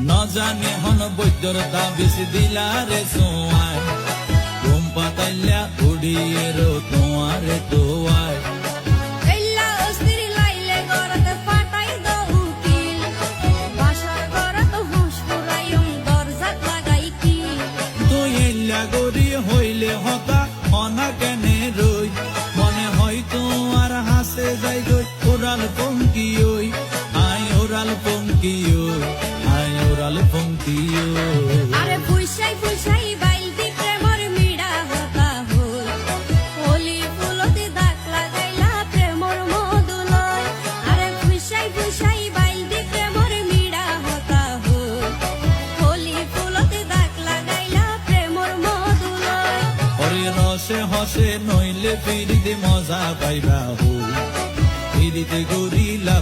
ন জানি হন বৈদ্যর তাবিজ দিলা রে সোয়াই ঘুম পাতাইলা উড়িয়ে রো তোমারে তোয়াই গরি হইলে হতা অনা কেনে রই মনে হয় তোমার হাসে যাই গই ওরাল পঙ্কি ওই আই ওরাল পঙ্কি ওই আই ওরাল পঙ্কি ওই আরে ফুইসাই ফুইসাই বাইলতি প্রেমর মিড়া হতা হই হোলি ফুলতে দাগ লাগাইলা প্রেমর মধু লয় আরে ফুইসাই ফুইসাই বাইলতি প্রেমর মিড়া হতা হই হোলি ফুলতে দাগ লাগাইলা প্রেমর মধু লয় ওরে রসে হসে নইলে ফিরিতে মজা পাইবা হই ফিরিতে গরিলা